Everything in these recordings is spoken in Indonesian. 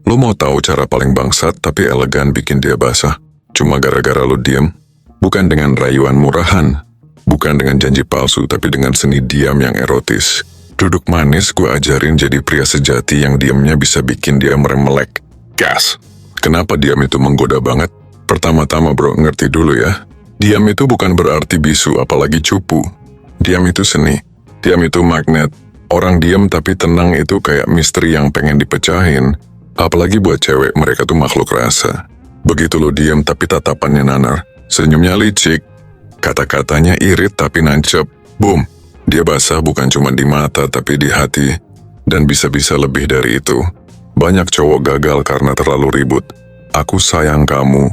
Lo mau tahu cara paling bangsat tapi elegan bikin dia basah? Cuma gara-gara lo diem? Bukan dengan rayuan murahan, bukan dengan janji palsu, tapi dengan seni diam yang erotis. Duduk manis gue ajarin jadi pria sejati yang diamnya bisa bikin dia meremelek. Gas! Kenapa diam itu menggoda banget? Pertama-tama bro, ngerti dulu ya. Diam itu bukan berarti bisu, apalagi cupu. Diam itu seni. Diam itu magnet. Orang diam tapi tenang itu kayak misteri yang pengen dipecahin. Apalagi buat cewek, mereka tuh makhluk rasa. Begitu lo diam tapi tatapannya nanar, senyumnya licik, kata-katanya irit tapi nancep. Boom, dia basah bukan cuma di mata tapi di hati. Dan bisa-bisa lebih dari itu. Banyak cowok gagal karena terlalu ribut. Aku sayang kamu.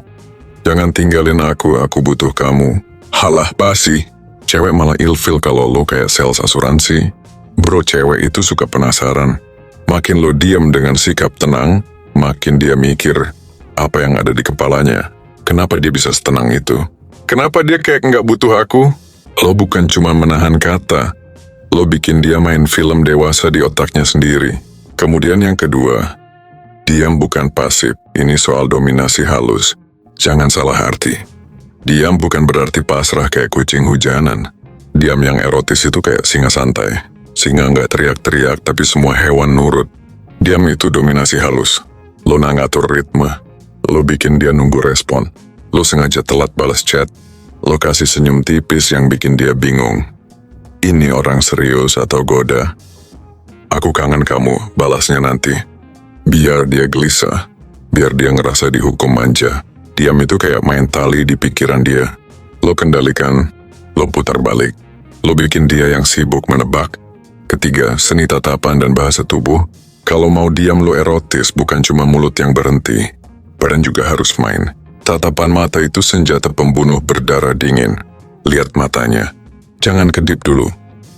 Jangan tinggalin aku butuh kamu. Halah basi. Cewek malah ilfil kalau lo kayak sales asuransi. Bro, cewek itu suka penasaran. Makin lo diam dengan sikap tenang, makin dia mikir apa yang ada di kepalanya. Kenapa dia bisa setenang itu? Kenapa dia kayak nggak butuh aku? Lo bukan cuma menahan kata, lo bikin dia main film dewasa di otaknya sendiri. Kemudian yang kedua, diam bukan pasif, ini soal dominasi halus. Jangan salah arti. Diam bukan berarti pasrah kayak kucing hujanan. Diam yang erotis itu kayak singa santai. Singa nggak teriak-teriak tapi semua hewan nurut. Diam itu dominasi halus. Lo nggak ngatur ritme. Lo bikin dia nunggu respon. Lo sengaja telat balas chat. Lo kasih senyum tipis yang bikin dia bingung. Ini orang serius atau goda? Aku kangen kamu, balasnya nanti. Biar dia gelisah. Biar dia ngerasa dihukum manja. Diam itu kayak main tali di pikiran dia. Lo kendalikan. Lo putar balik. Lo bikin dia yang sibuk menebak. Ketiga, seni tatapan dan bahasa tubuh. Kalau mau diam lo erotis, bukan cuma mulut yang berhenti. Badan juga harus main. Tatapan mata itu senjata pembunuh berdarah dingin. Lihat matanya. Jangan kedip dulu.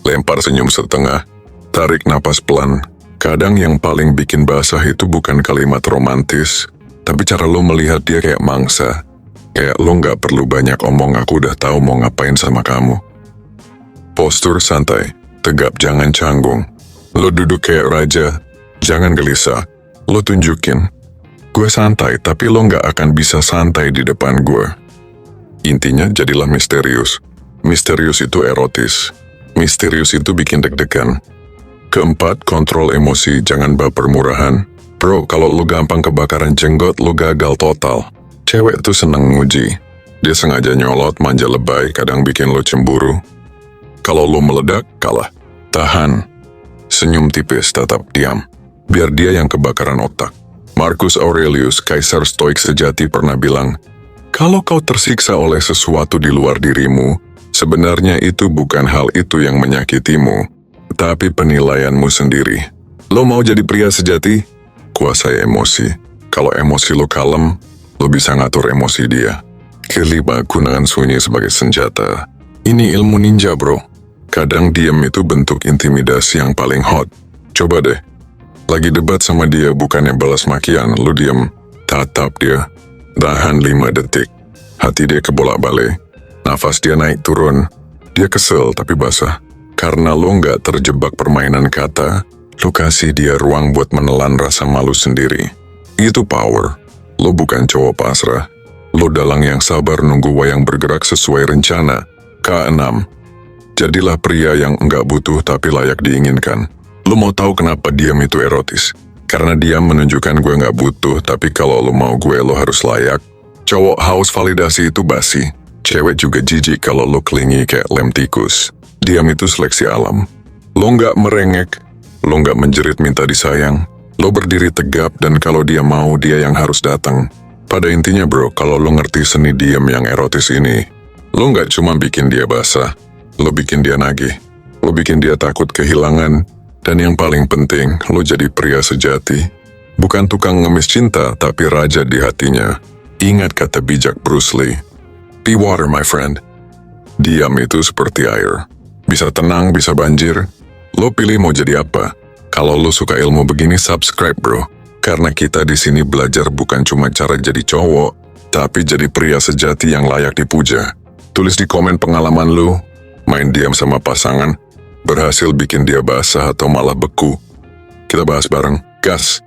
Lempar senyum setengah. Tarik napas pelan. Kadang yang paling bikin basah itu bukan kalimat romantis, tapi cara lo melihat dia kayak mangsa. Kayak lo nggak perlu banyak omong, aku udah tahu mau ngapain sama kamu. Postur santai. Tegap, jangan canggung. Lo duduk kayak raja, jangan gelisah. Lo tunjukin, gue santai, tapi lo nggak akan bisa santai di depan gue. Intinya, jadilah misterius. Misterius itu erotis. Misterius itu bikin deg-degan. Keempat, kontrol emosi, jangan baper murahan. Bro, kalau lo gampang kebakaran jenggot, lo gagal total. Cewek tuh seneng nguji. Dia sengaja nyolot, manja lebay, kadang bikin lo cemburu. Kalau lo meledak, kalah. Tahan. Senyum tipis, tetap diam. Biar dia yang kebakaran otak. Marcus Aurelius, kaisar stoik sejati pernah bilang, kalau kau tersiksa oleh sesuatu di luar dirimu, sebenarnya itu bukan hal itu yang menyakitimu, tapi penilaianmu sendiri. Lo mau jadi pria sejati? Kuasai emosi. Kalau emosi lo kalem, lo bisa ngatur emosi dia. Kelima, gunakan sunyi sebagai senjata. Ini ilmu ninja, bro. Kadang diam itu bentuk intimidasi yang paling hot. Coba deh. Lagi debat sama dia, bukannya balas makian, lu diam. Tatap dia. Tahan 5 detik. Hati dia kebolak-balik. Nafas dia naik turun. Dia kesel tapi basah. Karena lu nggak terjebak permainan kata, lu kasih dia ruang buat menelan rasa malu sendiri. Itu power. Lu bukan cowok pasrah. Lu dalang yang sabar nunggu wayang bergerak sesuai rencana. Ke-6. Jadilah pria yang enggak butuh tapi layak diinginkan. Lo mau tahu kenapa diam itu erotis? Karena diam menunjukkan gue nggak butuh, tapi kalau lo mau gue, lo harus layak. Cowok haus validasi itu basi. Cewek juga jijik kalau lo klingi kayak lem tikus. Diam itu seleksi alam. Lo nggak merengek, lo nggak menjerit minta disayang. Lo berdiri tegap dan kalau dia mau, dia yang harus datang. Pada intinya bro, kalau lo ngerti seni diam yang erotis ini, lo nggak cuma bikin dia basah. Lo bikin dia nagih, lo bikin dia takut kehilangan, dan yang paling penting, lo jadi pria sejati. Bukan tukang ngemis cinta, tapi raja di hatinya. Ingat kata bijak Bruce Lee, be water my friend. Diam itu seperti air. Bisa tenang, bisa banjir. Lo pilih mau jadi apa? Kalau lo suka ilmu begini, subscribe bro. Karena kita di sini belajar bukan cuma cara jadi cowok, tapi jadi pria sejati yang layak dipuja. Tulis di komen pengalaman lo. Main diam sama pasangan, berhasil bikin dia basah atau malah beku? Kita bahas bareng. Gas!